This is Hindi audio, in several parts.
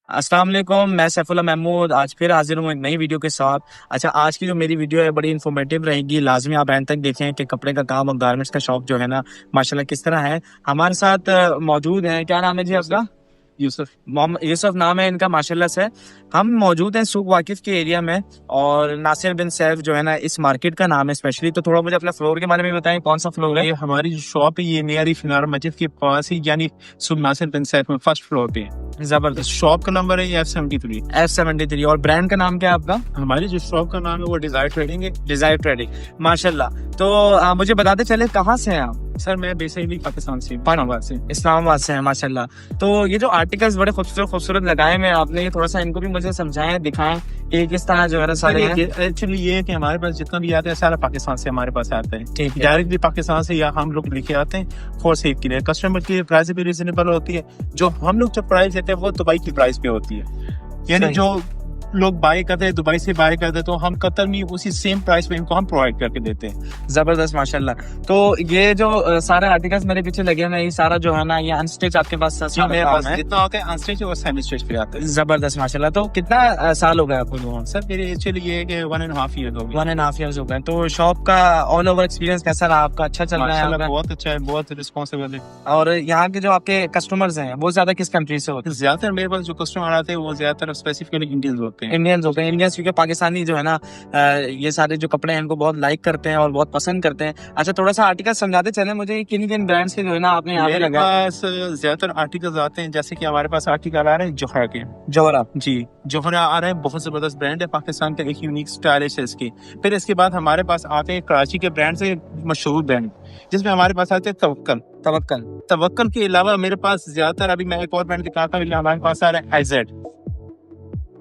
अस्सलाम वालेकुम, मैं सैफुल्लाह महमूद आज फिर हाजिर हूँ एक नई वीडियो के साथ। अच्छा, आज की जो मेरी वीडियो है बड़ी इन्फॉर्मेटिव रहेगी। लाजमी आप एंड तक देखें कि कपड़े का काम और गारमेंट्स का शॉप जो है ना, माशाल्लाह किस तरह है। हमारे साथ मौजूद हैं, क्या नाम है जी आपका? यूसुफ। मोहम्मद यूसुफ नाम है इनका माशाल्लाह से। हम मौजूद हैं सूक वाकिफ के एरिया में, और नासिर बिन सैफ जो है ना इस मार्केट का नाम है स्पेशली। तो थोड़ा मुझे अपने फ्लोर के बारे में बताएं, कौन सा फ्लोर है? ये हमारी जो शॉप है ये नियर फिनारा मस्जिद के पास ही, यानी सुब नासिर बिन सैफ में फर्स्ट फ्लोर पे है। जबरदस्त। शॉप का नंबर है F73। F73। और ब्रांड का नाम क्या है आपका? हमारी जो शॉप का नाम है वो डिजायर ट्रेडिंग है। डिजायर ट्रेडिंग, माशाल्लाह। तो मुझे बताते चले कहाँ से हैं आप? सर मैं बेसिकली पाकिस्तान से, इस्लामाबाद से। इस्लामाबाद से है माशाल्लाह। तो ये जो आर्टिकल्स बड़े खूबसूरत खूबसूरत लगाए हैं आपने, ये थोड़ा सा इनको भी मुझे समझाएं, दिखाएं कि किस तरह जो है ना सारे हैं। एक्चुअली ये है कि हमारे पास जितना भी आता है सारा पाकिस्तान से हमारे पास आता है। ठीक है। डायरेक्टली पाकिस्तान से या हम लोग लेके आते हैं फॉर सेल के लिए। कस्टमर की प्राइस भी रिजनेबल होती है। जो हम लोग जो प्राइस देते हैं वो दुबई की प्राइस पे होती है। यानी जो लोग बाय करते हैं दुबई से बाय करते हैं तो हम कतर में उसी सेम प्राइस पे इनको हम प्रोवाइड करके देते हैं। जबरदस्त माशाल्लाह। तो ये जो सारे आर्टिकल्स मेरे पीछे लगे हैं, ये सारा जो है ना ये अनस्टिच आपके पास मेरे पास जितना होता है अनस्टिच और सेमी स्टिच पे आता है। जबरदस्त माशाल्लाह। तो कितना साल हो गया आपको लोगों? सर मेरे एक्चुअली ये है कि 1.5 ईयर हो गए। 1.5 ईयर्स हो गए। तो शॉप का ऑल ओवर एक्सपीरियंस कैसा रहा आपका? अच्छा चल रहा है? बहुत अच्छा है, बहुत रिस्पॉन्सिबल है। और यहाँ के जो आपके कस्टमर्स हैं वो ज्यादा किस कंट्री से होते हैं? ज्यादातर मेरे पास जो कस्टमर आते हैं वो ज्यादातर स्पेसिफिकली इंडियंस होते हैं। इंडियंस होते हैं। इंडियंस क्योंकि पाकिस्तानी जो है ना ये सारे जो कपड़े हैं इनको बहुत लाइक करते हैं और बहुत पसंद करते हैं। अच्छा, थोड़ा सा आर्टिकल समझाते चले मुझे, किन किन ब्रांड्स के जो है ना आपने यहाँ पे मेरे लगा? पास ज्यादातर आर्टिकल्स आते हैं, जैसे कि हमारे पास आर्टिकल आ रहे हैं जोहरा के। जोहरा जी, जोहरा आ रहे हैं, बहुत जबरदस्त ब्रांड है, पाकिस्तान का एक यूनिक स्टाइलिश है इसकी। फिर इसके बाद हमारे पास आते हैं कराची के ब्रांड से मशहूर ब्रांड, जिसमें हमारे पास आते हैं तवक्कल। तवक्कल। तवक्कल के अलावा मेरे पास ज्यादातर, अभी मैं एक और ब्रांड दिखाता हूँ, हमारे पास आ रहा है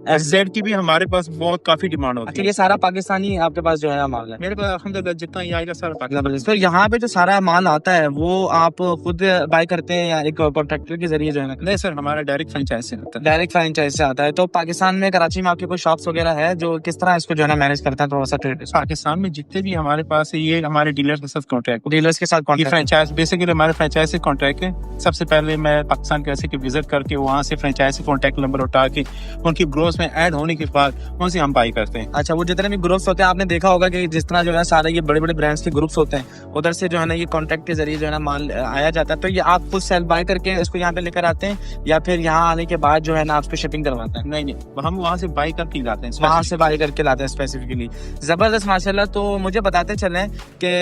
एफजेड की भी हमारे पास बहुत काफी डिमांड होती है। अच्छा, ये सारा पाकिस्तानी आपके पास जो है माल है? मेरे पास अल्हम्दुलिल्लाह जितना ही आएगा सारा पाकिस्तान। फिर यहाँ पे जो सारा माल आता है वो आप खुद बाय करते हैं या एक कॉन्ट्रैक्टर के जरिए जो है ना? नहीं सर, हमारा डायरेक्ट फ्रेंचाइज से आता है। डायरेक्ट फ्रेंचाइज से आता है। तो पाकिस्तान में कराची में आपके कोई शॉप्स वगैरह है जो किस तरह इसको जो है ना मैनेज करते हैं? थोड़ा सा ट्रेड पाकिस्तान में जितने भी हमारे पास है ये हमारे डीलर के साथ कॉन्ट्रैक्ट, डीलर्स के साथ कॉन्ट्रैक्ट। फ्रेंचाइज बेसिकली हमारे फ्रेंचाइज से कॉन्ट्रैक्ट है। सबसे पहले मैं पाकिस्तान कैसे की विजिट करके वहाँ से फ्रेंचाइज से कॉन्टैक्ट नंबर उठा के उनकी ग्रोथ में ऐड होने के बाद उनसे हम बाई करते हैं। अच्छा, वो जितने भी ग्रुप्स होते हैं आपने देखा होगा कि जिस तरह जो है सारे ये बड़े बड़े ब्रांड्स के ग्रुप्स होते हैं, उधर से जो है ना ये कॉन्ट्रैक्ट के जरिए जो है ना माल आया जाता है। तो ये आप खुद सेल बाय करके इसको यहाँ पे लेकर आते हैं या फिर यहाँ आने के बाद जो है ना आपको शिपिंग करवाते हैं? नहीं, हम वहाँ से बाई करके लाते हैं, वहाँ से बाय करके लाते हैं स्पेसिफिकली। जबरदस्त माशाल्लाह। तो मुझे बताते चलें कि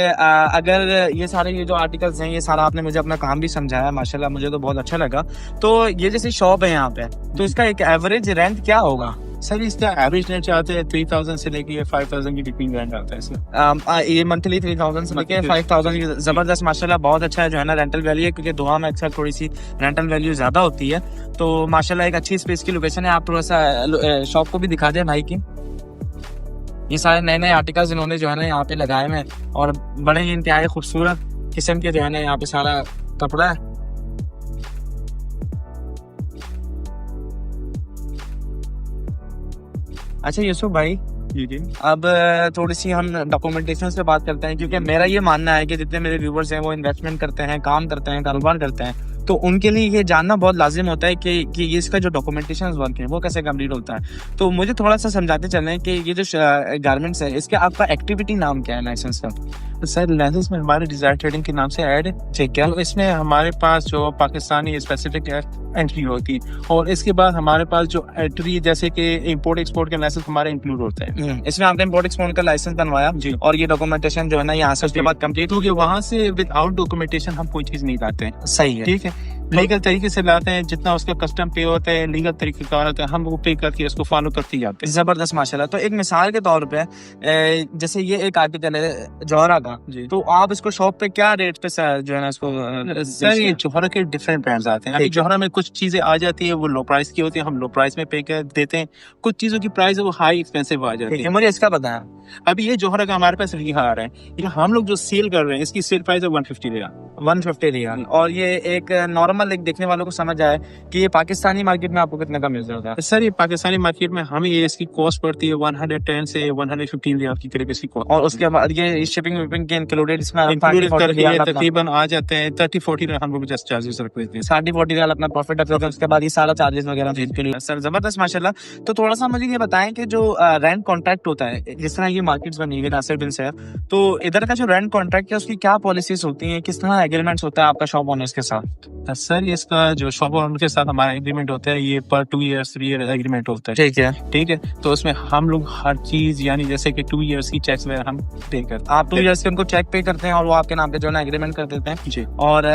अगर ये सारे ये जो आर्टिकल्स हैं, ये सारा आपने मुझे अपना काम भी समझाया माशाल्लाह, मुझे तो बहुत अच्छा लगा। तो ये जैसे शॉप है यहाँ पे, तो इसका एक एवरेज रेंट क्या होगा? सर इसका एवरेज रेंट आते हैं 3000 से लेके 5000 के बिटवीन रेंट आता है सर। ये मंथली 3000 से लेके 5000। जबरदस्त माशाल्लाह, बहुत अच्छा है जो है ना रेंटल वैल्यू है, क्योंकि दुआ में अक्सर थोड़ी सी रेंटल वैल्यू ज्यादा होती है। तो माशाल्लाह एक अच्छी स्पेस की लोकेशन है। आप थोड़ा सा शॉप को भी दिखा दें भाई की। ये सारे नए नए आर्टिकल्स इन्होंने जो है ना यहाँ पे लगाए हुए हैं और बड़े ही इंतहाई खूबसूरत किस्म के जो है ना यहाँ पे सारा कपड़ा है। अच्छा यूसुफ भाई, जी अब थोड़ी सी हम डॉक्यूमेंटेशन से बात करते हैं, क्योंकि मेरा ये मानना है कि जितने मेरे व्यूवर्स हैं वो इन्वेस्टमेंट करते हैं, काम करते हैं, कारोबार करते हैं, तो उनके लिए ये जानना बहुत लाजिम होता है कि ये इसका जो डॉक्यूमेंटेशन वर्क है वो कैसे कंप्लीट होता है। तो मुझे थोड़ा सा समझाते चलें कि ये जो गारमेंट्स है इसके आपका एक्टिविटी नाम क्या है लाइसेंस का? तो सर लाइसेंस में हमारे डिजायर ट्रेडिंग के नाम से ऐड है। ठीक है। तो इसमें हमारे पास जो पाकिस्तानी स्पेसिफिक एंट्री होती है और इसके बाद हमारे पास जो एंट्री जैसे कि इंपोर्ट एक्सपोर्ट का लाइसेंस हमारा इंक्लूड होता है। इसमें आपने इंपोर्ट एक्सपोर्ट का लाइसेंस बनवाया जी, और ये डॉक्यूमेंटेशन जो है ना यहाँ से उसके बाद कंप्लीट, क्योंकि वहाँ से विदाउट डॉक्यूमेंटेशन हम कोई चीज नहीं लाते हैं। सही है, ठीक है। लीगल तरीके से लाते हैं, जितना उसका कस्टम पे होता है लीगल तरीके का होता है, हम वो पे करके उसको फॉलो करते जाते हैं। जबरदस्त माशाल्लाह। तो एक मिसाल के तौर पे जैसे ये एक आर्टिकल है जोहरा का जी, तो आप इसको शॉप पे क्या रेट पे जो है ना इसको? सर ये जोहरा के डिफरेंट ब्रांड्स आते हैं। अभी जोहरा में कुछ चीजें आ जाती है वो लो प्राइस की होती है, हम लो प्राइस में पे कर देते हैं। कुछ चीजों की प्राइस है वो हाई एक्सपेंसिव आ जाती है। मुझे इसका पता है। अभी ये जोहरा का हमारे पास रिहा आ रहा है, ये हम लोग जो सेल कर रहे हैं इसकी सेल प्राइस है 150 रियाल। 150 रियाल। और ये एक नॉर्मल नॉर्मल एक देखने वालों को समझ आए कि ये पाकिस्तानी मार्केट में आपको कितने का मिल जाता है? सर ये पाकिस्तानी मार्केट में हमें ये इसकी कॉस्ट पड़ती है 110 से 115 रियाल की करीब इसकी कॉस्ट, और उसके बाद ये शिपिंग विपिंग के इंक्लूडेड इसमें इंक्लूडेड करके ये तकरीबन आ जाते हैं 30-40 हम लोग जस्ट चार्जेस रख देते हैं, 30-40 रियाल अपना प्रॉफिट रखते हैं, उसके बाद ये सारा चार्जेस वगैरह के लिए। सर जबरदस्त माशाल्लाह। तो थोड़ा सा मुझे ये बताएं कि जो रेंट कॉन्ट्रैक्ट होता है, जिस तरह ये मार्केट्स बनी हुई नासिर बिन सैफ, तो इधर का जो रेंट कॉन्ट्रैक्ट है उसकी क्या पॉलिसीज होती हैं, किस तरह एग्रीमेंट्स होता है आपका शॉप ओनर्स के साथ? सर इसका जो शॉप ओनर के साथ हमारा एग्रीमेंट होता है ये पर 2 years 3 year एग्रीमेंट होता है। ठीक है, तो उसमें हम लोग हर चीज यानी जैसे कि 2 years की चेक्स वगैरह हम पे करते हैं, आप 2 years के उनको चेक पे करते हैं और वो आपके नाम पे जो है ना एग्रीमेंट कर देते हैं जी। और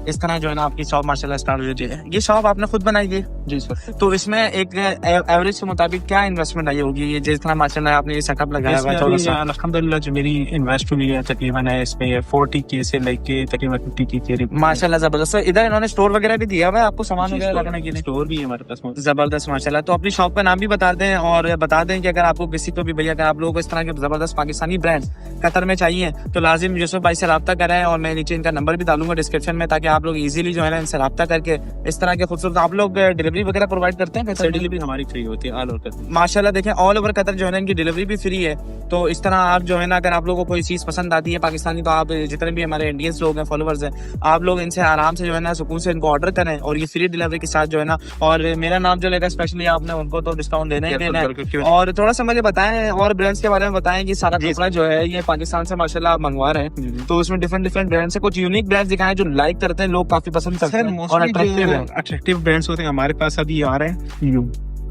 इस तरह जो है ना आपकी शॉप माशाल्लाह स्टार्ट हो जाती है। ये शॉप आपने खुद बनाई है? जी सर। तो इसमें एक एवरेज के मुताबिक क्या इन्वेस्टमेंट आई होगी, ये जिस तरह माशाल्लाह आपने ये सेटअप लगाया हुआ है? थोड़ा सा अल्हम्दुलिल्लाह जो मेरी इन्वेस्ट हुई है तकरीबन है इसमें 40K से लेके तकरीबन 50K माशाल्लाह जबरदस्त। इधर इन्होंने स्टोर वगैरह भी दिया हुआ है आपको सामान वगैरह रखने के लिए? स्टोर भी है हमारे पास। जबरदस्त माशाल्लाह। तो अपनी शॉप का नाम भी बता दें और बता दें कि अगर आपको किसी को भी भैया अगर आप लोगों को इस तरह के जबरदस्त पाकिस्तानी ब्रांड कतर में चाहिए तो लाजिम यूसुफ भाई से रब्ता करें और मैं नीचे इनका नंबर भी डालूंगा डिस्क्रिप्शन में, ताकि आप लोग इजीली जो है ना इनसे रब्ता करके इस तरह के खूबसूरत। आप लोग डिलीवरी वगैरह प्रोवाइड करते हैं? सर डिलीवरी हमारी फ्री होती है ऑल ओवर माशाल्लाह। देखें ऑल ओवर कतर जो है ना इनकी डिलीवरी भी फ्री है। तो इस तरह आप जो है ना अगर आप लोगों को कोई चीज पसंद आती है पाकिस्तानी, तो आप जितने भी हमारे इंडियंस लोग हैं फॉलोअर्स हैं, आप लोग इनसे आराम से जो है ना सुकून से इनको ऑर्डर करें और ये फ्री डिलीवरी के साथ जो है ना, और मेरा नाम जो लेगा स्पेशली आपने उनको तो डिस्काउंट देना ही देना है। और थोड़ा सा मुझे बताएं और ब्रांड्स के बारे में बताएं कि सारा कपड़ा जो है ये पाकिस्तान से माशाल्लाह आप मंगवा रहे हैं, तो उसमें डिफरेंट ब्रांड्स से कुछ यूनिक ब्रांड्स दिखाएं जो लाइक करते हैं, लोग काफी पसंद करते हैं और अट्रैक्टिव ब्रांड्स होते हैं हमारे पास अभी आ रहे हैं।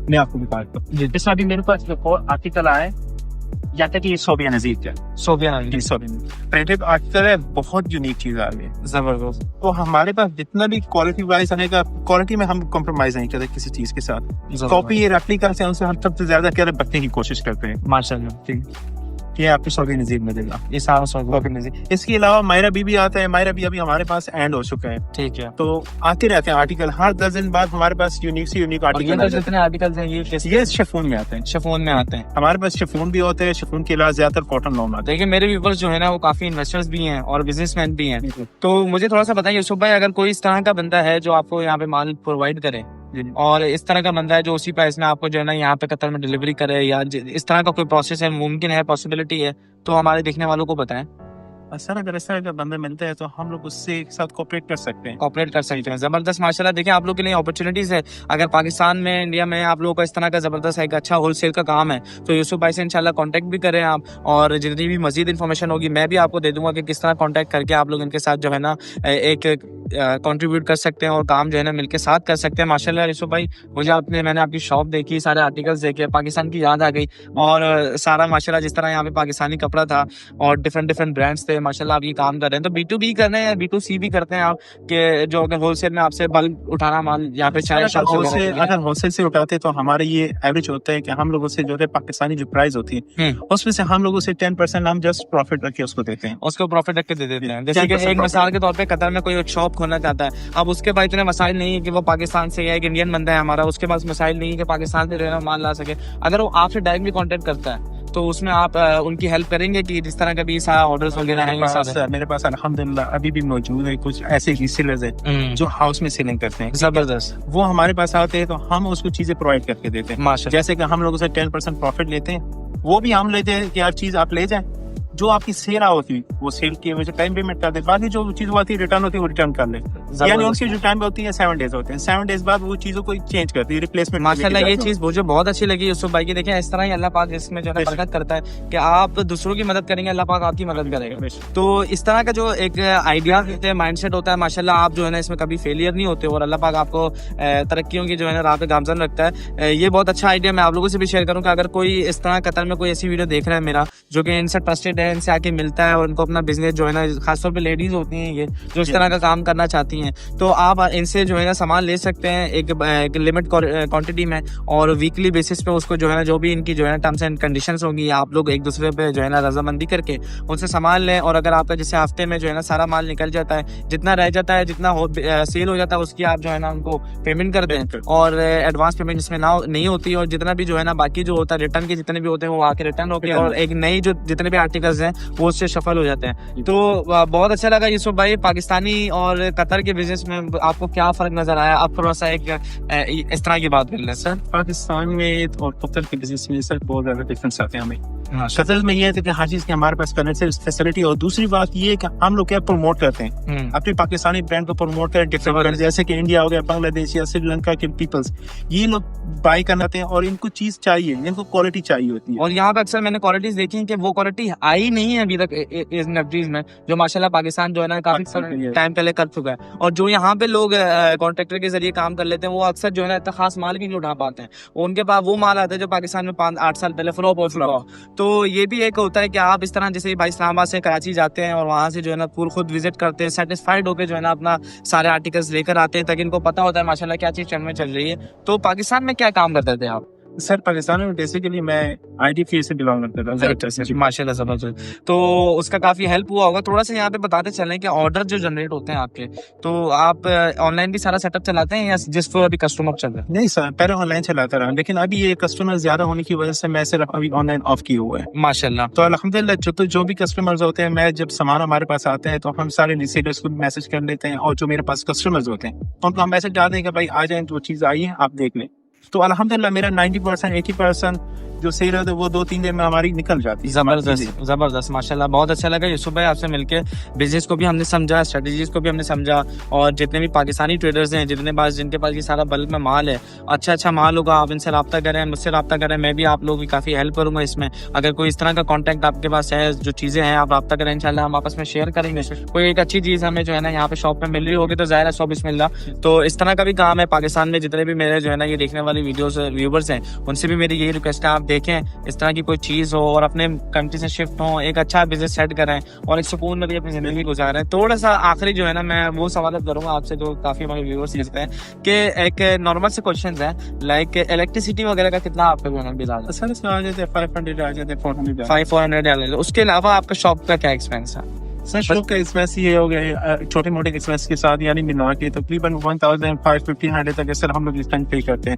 मैं आपको बताता हूँ जैसे अभी मेरे पास आर्टिकल आए जाता कि सोबिया नजीर का प्रिंटेड आर्टिकल है, बहुत यूनिक चीज आ रही है जबरदस्त। तो हमारे पास जितना भी क्वालिटी वाइज आने का, क्वालिटी में हम कॉम्प्रोमाइज नहीं करते किसी चीज के साथ। कॉपी ये रेप्लिका से उनसे हम सबसे ज्यादा क्या बचने की कोशिश करते हैं माशाल्लाह। ठीक, ये आपको सोबिया नजीर मिलेगा, ये सारा सोबिया नजीर। इसके अलावा मायरा भी आता है, मायरा भी अभी हमारे पास एंड हो चुका है। ठीक है, तो आते रहते हैं आर्टिकल, हर 10 दिन बाद हमारे पास यूनिक से यूनिक आर्टिकल। जितने आर्टिकल्स हैं ये शिफॉन में आते हैं, शिफॉन में आते हैं। हमारे पास शिफॉन भी होते हैं, शिफॉन के अलावा ज्यादातर कॉटन लॉन आते हैं। देखिए मेरे व्यूअर्स जो है ना वो काफी इन्वेस्टर्स भी हैं और बिजनेसमैन भी हैं, तो मुझे थोड़ा सा बताइए यूसुफ भाई, अगर कोई इस तरह का बंदा है जो आपको यहाँ पे माल प्रोवाइड करे और इस तरह का बंदा है जो उसी प्राइस में आपको जो है ना यहाँ पे कतर में डिलीवरी करे, या इस तरह का कोई प्रोसेस है, मुमकिन है, पॉसिबिलिटी है, तो हमारे देखने वालों को बताएं। सर अगर इस तरह का बंदा मिलता है तो हम लोग उससे एक साथ कोऑपरेट कर सकते हैं। कोऑपरेट कर सकते हैं, जबरदस्त माशाल्लाह। देखिए आप लोग के लिए अपॉर्चुनिटीज है, अगर पाकिस्तान में इंडिया में आप लोगों का इस तरह का जबरदस्त एक अच्छा होलसेल का काम है तो यूसुफ भाई से इंशाल्लाह कांटेक्ट भी करें आप, और जितनी भी मजीद इन्फॉर्मेशन होगी मैं भी आपको दे दूंगा कि किस तरह कांटेक्ट करके आप लोग इनके साथ जो है ना एक कंट्रीब्यूट कर सकते हैं और काम जो है ना मिलकर साथ कर सकते हैं। माशाल्लाह यूसुफ भाई मुझे मैंने आपकी शॉप देखी, सारे आर्टिकल्स देखे, पाकिस्तान की याद आ गई, और सारा माशाल्लाह जिस तरह यहाँ पे पाकिस्तानी कपड़ा था और डिफरेंट ब्रांड्स थे, माशाल्लाह आप ये काम कर रहे हैं। तो B2B कर रहे हैं, B2C भी करते हैं आप, कि जो अगर होलसेल में आपसे बल्क उठाना माल यहाँ पे चाहे अगर होलसेल से उठाते तो हमारे ये एवरेज होता है कि हम लोगों से जो है पाकिस्तानी जो प्राइस होती है उसमें से हम लोगों से 10% हम जस्ट प्रॉफिट रख के उसको देते हैं, उसको प्रॉफिट रख के दे देते हैं। जैसे कि एक मिसाल के तौर पे कतर में कोई शॉप खोलना चाहता है, अब उसके पास इतने मसाइल नहीं है कि वो पाकिस्तान से, या एक इंडियन बंदा है हमारा उसके पास मसाइल नहीं है कि पाकिस्तान से रहना माल ला सके, अगर वो आपसे डायरेक्टली कॉन्टेक्ट करता है तो उसमें आप उनकी हेल्प करेंगे कि जिस तरह का भी सारा ऑर्डर्स वगैरह हैं? मेरे पास अल्हम्दुलिल्लाह अभी भी मौजूद है कुछ ऐसे रीसेलर्स हैं जो हाउस में सेलिंग करते हैं, जबरदस्त। वो हमारे पास आते हैं तो हम उसको चीजें प्रोवाइड करके देते हैं माशाल्लाह। जैसे कि हम लोगों से 10% प्रॉफिट लेते हैं, वो भी हम लेते हैं कि हर चीज आप ले जाएं, जो आपकी सेल होती है वो सेल की वजह टाइम पेमेंट कर दे, बाकी जो चीज आती है रिटर्न होती है वो रिटर्न कर ले। यानी उनकी जो टाइम होती है 7 डेज होते हैं, 7 डेज बाद वो चीजों को चेंज करती है, रिप्लेसमेंट। माशाल्लाह ये चीज मुझे बहुत अच्छी लगी यूसुफ भाई की। देखिए इस तरह ही अल्लाह पाक इसमें जो है बरकत करता है कि आप दूसरों की मदद करेंगे, अल्लाह पाक आपकी मदद करेगा। तो इस तरह का जो एक आइडिया होता है, माइंडसेट होता है, माशाल्लाह आप जो है ना इसमें कभी फेलियर नहीं होते और अल्लाह पाक आपको तरक्कियों की जो है ना राह पे गामजन रखता है। ये बहुत अच्छा आइडिया मैं आप लोगों से भी शेयर करूँ कि अगर कोई इस तरह कतर में कोई ऐसी वीडियो देख रहा है मेरा जो कि इनसे ट्रस्टेड है, इनसे आके मिलता है और उनको अपना बिजनेस जो है ना, खासतौर पे लेडीज होती हैं ये जो इस तरह का काम करना चाहती हैं, तो आप इनसे जो है ना सामान ले सकते हैं एक लिमिट क्वांटिटी में, और वीकली बेसिस पे उसको जो है ना जो भी इनकी जो है ना टर्म्स एंड कंडीशंस होंगी आप लोग एक दूसरे पे जो है ना रजामंदी करके उनसे सामान लें। और अगर आपका जैसे हफ्ते में जो है ना सारा माल निकल जाता है, जितना रह जाता है, जितना सेल हो जाता है उसकी आप जो है ना उनको पेमेंट कर दें, और एडवांस पेमेंट जिसमें ना नहीं होती, और जितना भी जो है ना बाकी जो होता है रिटर्न के जितने भी होते हैं वो आके रिटर्न होके और एक नई जो जितने भी आर्टिकल्स ट्रेडर्स हैं वो उससे सफल हो जाते हैं। तो बहुत अच्छा लगा यूसुफ भाई, पाकिस्तानी और कतर के बिजनेस में आपको क्या फर्क नजर आया? आप थोड़ा सा एक इस तरह की बात कर लें सर। पाकिस्तान में और कतर के बिजनेस में सर बहुत ज्यादा डिफरेंस आते हैं हमें। कतर में ये है कि हर चीज की हमारे पास फाइनेंशियल फैसिलिटी, और दूसरी बात ये है कि हम लोग क्या प्रमोट करते हैं अपने पाकिस्तानी ब्रांड को प्रमोट करें डिफरेंट, जैसे कि इंडिया हो गया, बांग्लादेश या श्रीलंका के पीपल्स, ये लोग बाय करना चाहते हैं और इनको चीज चाहिए, इनको क्वालिटी चाहिए होती है। और यहाँ पे अक्सर मैंने क्वालिटीज देखी कि वो क्वालिटी आई नहीं है अभी तक इस नफरीज में, जो माशाल्लाह पाकिस्तान जो है ना काफी टाइम पहले कर चुका है। और जो यहाँ पे लोग कॉन्ट्रैक्टर के जरिए काम कर लेते हैं वो अक्सर जो है ना इतना खास माल भी नहीं उठा पाते हैं, उनके पास वो माल आता है जो पाकिस्तान में 5-8 साल पहले फ्लॉप हो चुका हो। तो ये भी एक होता है कि आप इस तरह जैसे भाई इस्लामाबाद से कराची जाते हैं और वहाँ से जो है ना पूरा खुद विजिट करते हैं, सेटिस्फाइड होकर जो है ना अपना सारे आर्टिकल्स लेकर आते हैं, ताकि इनको पता होता है माशाल्लाह क्या चीज ट्रेंड में चल रही है। तो पाकिस्तान में क्या काम करते थे आप? सर पाकिस्तान में बेसिकली मैं आईटी से बिलोंग करता था माशाल्लाह जबरदस्त। तो उसका काफी हेल्प हुआ होगा। थोड़ा सा यहाँ पे बताते चलें कि ऑर्डर जो जनरेट होते हैं आपके, तो आप ऑनलाइन भी सारा सेटअप चलाते हैं या जिस पर अभी कस्टमर चल रहा है? नहीं सर, पहले ऑनलाइन चलाता रहा, लेकिन अभी ये कस्टमर ज्यादा होने की वजह से मैं सिर्फ अभी ऑनलाइन ऑफ किए हुए है माशाल्लाह। तो अल्हम्दुलिल्लाह जो भी कस्टमर्स होते हैं, मैं जब सामान हमारे पास आते हैं तो हम सारे रिसेलर्स को मैसेज कर लेते हैं, और जो मेरे पास कस्टमर्स होते हैं उनको हम मैसेज डाल दें कि भाई आ जाए, जो चीज आई है आप देख लें। तो अल्हम्दुलिल्लाह मेरा 90% 80% जो सेल है वो 2-3 दिन में हमारी निकल जाती है। जबरदस्त माशाल्लाह, बहुत अच्छा लगा यूसुफ भाई आपसे मिलके। बिजनेस को भी हमने समझा, स्ट्रेटजीज को भी हमने समझा, और जितने भी पाकिस्तानी ट्रेडर्स हैं जिनके पास ये सारा बल्क में माल है, अच्छा माल होगा, आप इनसे रब्ता करें, मुझसे रब्ता करें, मैं भी आप लोगों की काफ़ी हेल्प करूँगा इसमें। अगर कोई इस तरह का कॉन्टैक्ट आपके पास है, जो चीज़ें हैं आप रब्ता करें, इंशाल्लाह हम आपस में शेयर करेंगे। कोई एक अच्छी चीज़ हमें जो है ना यहाँ पे शॉप में मिल रही होगी तो ज़ाहिर है सो बिस्मिल्लाह। तो इस तरह का भी काम है पाकिस्तान में, जितने भी मेरे जो है ना ये देखने वाली वीडियोस व्यूवर्स हैं उनसे भी मेरी यही रिक्वेस्ट है, आप देखें इस तरह की कोई चीज हो और अपने कंट्री से शिफ्ट हो, एक अच्छा बिजनेस सेट करें और एक सुकून में भी अपनी जिंदगी गुजारें। थोड़ा सा आखिरी जो है ना मैं वो सवाल करूंगा आपसे जो काफी हमारे व्यूअर्स पूछते हैं कि एक नॉर्मल से क्वेश्चंस हैं, लाइक इलेक्ट्रिसिटी वगैरह का कितना आपका बिल आता है? सर इसमें आ जाते हैं 500 आ जाते हैं 400 उसके अलावा आपका शॉप का क्या एक्सपेंस है? सर शॉप का एक्सपेंस ये हो गया छोटे मोटे एक्सपेंस के साथ, यानी मिला के तकरीबन 1500 तक सर हम लोग इसका पे करते हैं।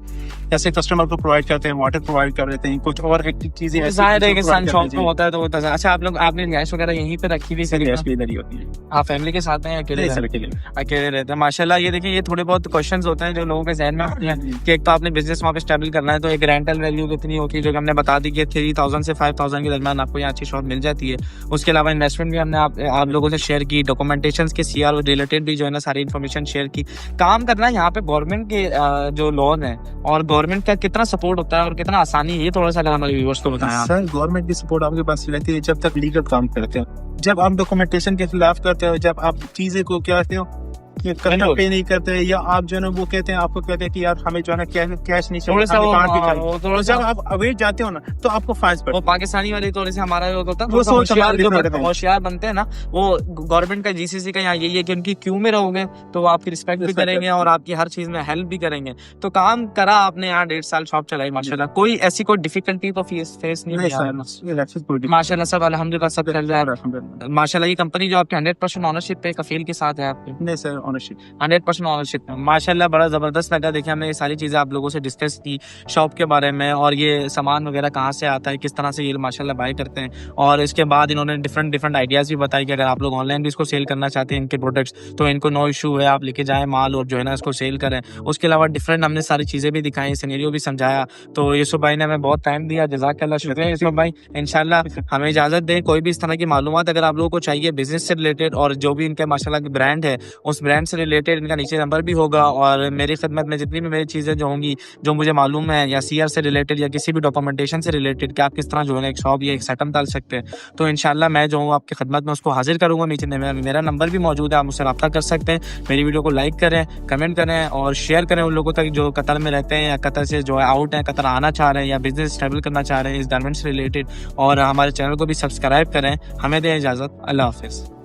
जैसे कस्टमर को प्रोवाइड करते हैं, वाटर प्रोवाइड कर देते हैं, कुछ और चीजें जाहिर है कि शॉप में होता है तो होता है। अच्छा आप लोग आपने गैस वगैरह यहीं पे रखी हुई इधर ही होती है? आप फैमिली के साथ हैं अकेले? अकेले रहते हैं माशाल्लाह। ये देखिए ये थोड़े बहुत क्वेश्चंस होते हैं जो लोगों के जहन में आते हैं कि एक तो आपने बिजनेस वहाँ पे स्टेबल करना है, तो एक रेंटल वैल्यू कितनी होती है जो हमने बता दी कि 3000 से 5000 के दरमियान आपको यहाँ अच्छी शॉप मिल जाती है। उसके अलावा इन्वेस्टमेंट भी हमने आप लोगों से शेयर की, डॉक्यूमेंटेशंस के सीआर रिलेटेड भी जो है ना सारी इन्फॉर्मेशन शेयर की। काम करना यहाँ पे गवर्नमेंट के जो लॉज हैं और गवर्नमेंट का कितना सपोर्ट होता है और कितना आसानी है, ये थोड़ा सा अगर हमारे व्यूअर्स को बताएं। सर गवर्नमेंट की सपोर्ट आपके पास रहती है जब तक लीगल काम करते हो, जब आप डॉक्यूमेंटेशन के खिलाफ करते हो, जब आप चीजें को क्या कहते हो पे नहीं करते, या आप जो है ना वो कहते हैं, आपको कहते हैं कि यार हमें जो है ना कैश नहीं चाहिए, जब आप अवेट जाते हो ना तो आपको फाइन पड़ता है। पाकिस्तानी वाले थोड़े से हमारा होता है होशियार बनते हैं ना, वो गवर्नमेंट का जीसीसी का यहाँ यही है कि उनकी क्यू में रहोगे तो वो आपकी रिस्पेक्ट भी करेंगे और आपकी हर चीज में हेल्प भी करेंगे। तो काम करा आपने यहाँ 1.5 साल शॉप चलाई माशाल्लाह, कोई ऐसी कोई डिफिकल्टी तो फेस नहीं माशाल्लाह, सब अल्हम्दुलिल्लाह सब चल रहा है माशाल्लाह। ये कंपनी जो आपके 100% ऑनरशिप पे कफील के साथ है आपके? नहीं सर, ऑनरशिप 100% ऑनरशिप माशाल्लाह, बड़ा जबरदस्त लगा। देखिए हमने ये सारी चीजें आप लोगों से डिस्कस की शॉप के बारे में, और ये सामान वगैरह कहाँ से आता है, किस तरह से ये माशाल्लाह बाय करते हैं, और इसके बाद इन्होंने डिफरेंट आइडियाज भी बताई कि अगर आप लोग ऑनलाइन भी इसको सेल करना चाहते हैं इनके प्रोडक्ट्स, तो इनको नो इशू है, आप लेके जाएं माल और जो है ना इसको सेल करें। उसके अलावा डिफरेंट हमने सारी चीजें भी दिखाई, सिनेरियो भी समझाया। तो यूसुफ भाई ने हमें बहुत टाइम दिया, जज़ाकल्लाह, शुक्रिया यूसुफ भाई। इंशाल्लाह हमें इजाजत दें, कोई भी इस तरह की मालूमात अगर आप लोगों को चाहिए बिजनेस से रिलेटेड, और जो भी इनके माशाल्लाह की ब्रांड है उस ब्रांड से रिलेटेड, इनका नीचे नंबर भी होगा, और मेरी खिदमत में जितनी भी मेरी चीज़ें जो होंगी जो मुझे मालूम है, या सीआर से रिलेटेड या किसी भी डॉक्यूमेंटेशन से रिलेटेड कि आप किस तरह जो है एक शॉप या एक सेटअप डाल सकते हैं, तो इंशाल्लाह मैं जो हूँ आपकी खिदमत में उसको हाजिर करूँगा। नीचे मेरा नंबर भी मौजूद है, आप मुझसे रब्ता कर सकते हैं। मेरी वीडियो को लाइक करें, कमेंट करें और शेयर करें उन लोगों तक जो कतर में रहते हैं या कतर से जो है आउट है, कतर आना चाह रहे हैं या बिजनेस स्टेबल करना चाह रहे हैं इस गारमेंट से रिलेटेड, और हमारे चैनल को भी सब्सक्राइब करें। हमें दें इजाज़त, अल्लाह हाफिज़।